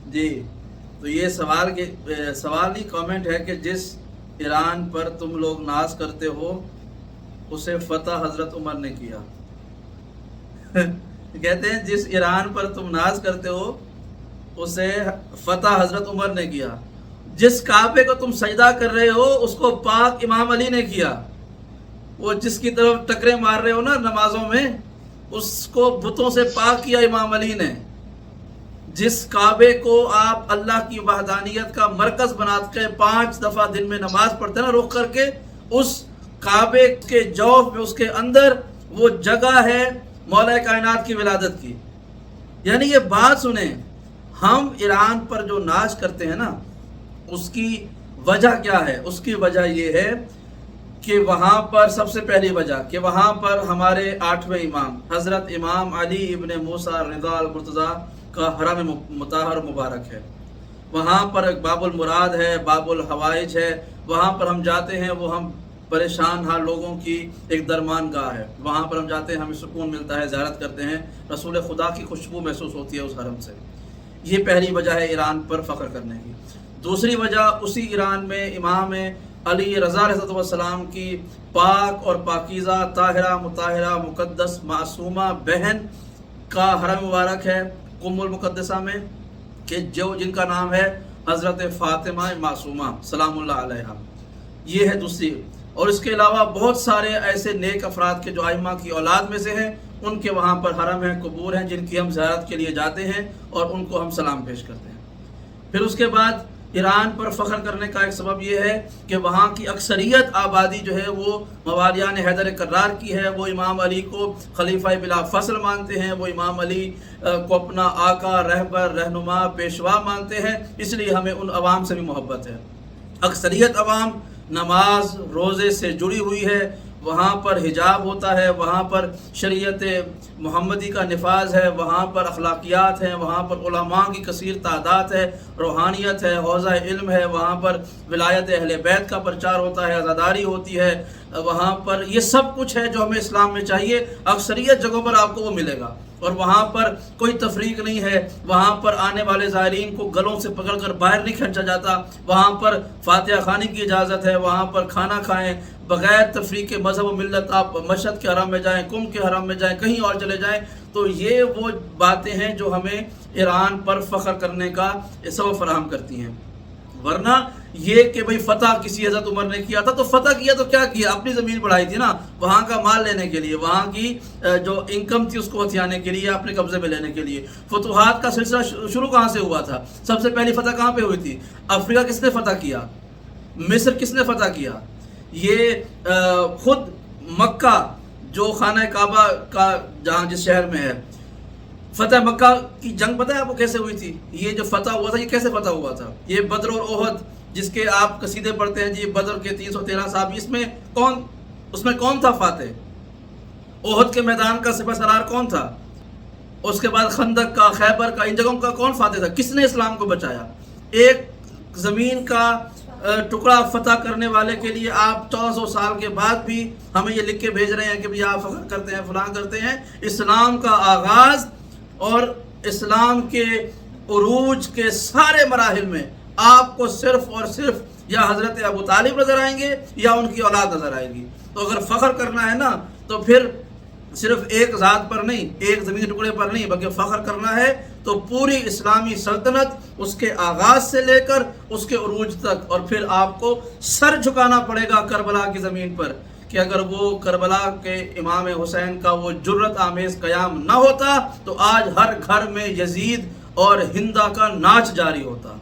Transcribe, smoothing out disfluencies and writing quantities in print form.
جی، تو یہ سوال نہیں کامنٹ ہے کہ جس ایران پر تم لوگ ناز کرتے ہو اسے فتح حضرت عمر نے کیا۔ کہتے ہیں جس ایران پر تم ناز کرتے ہو اسے فتح حضرت عمر نے کیا، جس کعبے کو تم سجدہ کر رہے ہو اس کو پاک امام علی نے کیا، وہ جس کی طرف ٹکرے مار رہے ہو نا نمازوں میں اس کو بتوں سے پاک کیا امام علی نے۔ جس کعبے کو آپ اللہ کی وحدانیت کا مرکز بنا کے 5 دفعہ دن میں نماز پڑھتے ہیں نا رخ کر کے، اس کعبے کے جوف میں اس کے اندر وہ جگہ ہے مولا کائنات کی ولادت کی۔ یعنی یہ بات سنیں، ہم ایران پر جو ناز کرتے ہیں نا اس کی وجہ کیا ہے؟ اس کی وجہ یہ ہے کہ وہاں پر سب سے پہلی وجہ کہ وہاں پر ہمارے 8ویں امام حضرت امام علی ابن موسیٰ رضا المرتضیٰ کا حرم مطہر مبارک ہے۔ وہاں پر ایک باب المراد ہے، باب الحوائج ہے، وہاں پر ہم جاتے ہیں، وہ ہم پریشان حال لوگوں کی ایک درمان گاہ ہے، وہاں پر ہم جاتے ہیں، ہمیں سکون ملتا ہے، زیارت کرتے ہیں، رسول خدا کی خوشبو محسوس ہوتی ہے اس حرم سے۔ یہ پہلی وجہ ہے ایران پر فخر کرنے کی۔ دوسری وجہ اسی ایران میں امام علی رضا علیہ السلام کی پاک اور پاکیزہ طاہرہ مطہرہ مقدس معصومہ بہن کا حرم مبارک ہے ام المقدسہ میں، کہ جن کا نام ہے حضرت فاطمہ معصومہ سلام اللہ علیہا۔ یہ ہے دوسری، اور اس کے علاوہ بہت سارے ایسے نیک افراد کے جو ائمہ کی اولاد میں سے ہیں، ان کے وہاں پر حرم ہیں، قبور ہیں، جن کی ہم زیارت کے لیے جاتے ہیں اور ان کو ہم سلام پیش کرتے ہیں۔ پھر اس کے بعد ایران پر فخر کرنے کا ایک سبب یہ ہے کہ وہاں کی اکثریت آبادی جو ہے وہ موالیان حیدر کرار کی ہے، وہ امام علی کو خلیفہ بلا فصل مانتے ہیں، وہ امام علی کو اپنا آقا، رہبر، رہنما، پیشوا مانتے ہیں، اس لیے ہمیں ان عوام سے بھی محبت ہے۔ اکثریت عوام نماز روزے سے جڑی ہوئی ہے، وہاں پر حجاب ہوتا ہے، وہاں پر شریعت محمدی کا نفاذ ہے، وہاں پر اخلاقیات ہیں، وہاں پر علماء کی کثیر تعداد ہے، روحانیت ہے، حوزہ علم ہے، وہاں پر ولایت اہل بیت کا پرچار ہوتا ہے، عزاداری ہوتی ہے، وہاں پر یہ سب کچھ ہے جو ہمیں اسلام میں چاہیے، اکثریت جگہوں پر آپ کو وہ ملے گا۔ اور وہاں پر کوئی تفریق نہیں ہے، وہاں پر آنے والے زائرین کو گلوں سے پکڑ کر باہر نہیں کھینچا جاتا، وہاں پر فاتحہ خوانی کی اجازت ہے، وہاں پر کھانا کھائیں بغیر تفریق مذہب و ملت، آپ مشہد کے حرم میں جائیں، کم کے حرم میں جائیں، کہیں اور چلے جائیں۔ تو یہ وہ باتیں ہیں جو ہمیں ایران پر فخر کرنے کا سبب فراہم کرتی ہیں۔ ورنہ یہ کہ بھئی فتح کسی حضرت عمر نے کیا تھا، تو فتح کیا تو کیا کیا؟ اپنی زمین بڑھائی تھی نا، وہاں کا مال لینے کے لیے، وہاں کی جو انکم تھی اس کو ہتھیانے کے لیے، اپنے قبضے میں لینے کے لیے۔ فتوحات کا سلسلہ شروع کہاں سے ہوا تھا؟ سب سے پہلی فتح کہاں پہ ہوئی تھی؟ افریقہ کس نے فتح کیا؟ مصر کس نے فتح کیا؟ یہ خود مکہ جو خانہ کعبہ کا جہاں جس شہر میں ہے، فتح مکہ کی جنگ پتہ ہے آپ کو کیسے ہوئی تھی؟ یہ جو فتح ہوا تھا یہ کیسے فتح ہوا تھا؟ یہ بدر اور احد جس کے آپ قصیدے پڑھتے ہیں جی، بدر کے 313 صحابی، اس میں کون تھا فاتح؟ احد کے میدان کا سپہ سالار کون تھا؟ اس کے بعد خندق کا، خیبر کا، ان جگہوں کا کون فاتح تھا؟ کس نے اسلام کو بچایا؟ ایک زمین کا ٹکڑا فتح کرنے والے کے لیے آپ 1400 سال کے بعد بھی ہمیں یہ لکھ کے بھیج رہے ہیں کہ بھی آپ فخر کرتے ہیں، فلاں کرتے ہیں۔ اسلام کا آغاز اور اسلام کے عروج کے سارے مراحل میں آپ کو صرف اور صرف یا حضرت ابو طالب نظر آئیں گے یا ان کی اولاد نظر آئے گی۔ تو اگر فخر کرنا ہے نا تو پھر صرف ایک ذات پر نہیں، ایک زمین کے ٹکڑے پر نہیں، بلکہ فخر کرنا ہے تو پوری اسلامی سلطنت اس کے آغاز سے لے کر اس کے عروج تک، اور پھر آپ کو سر جھکانا پڑے گا کربلا کی زمین پر، کہ اگر وہ کربلا کے امام حسین کا وہ جرت آمیز قیام نہ ہوتا تو آج ہر گھر میں یزید اور ہندہ کا ناچ جاری ہوتا۔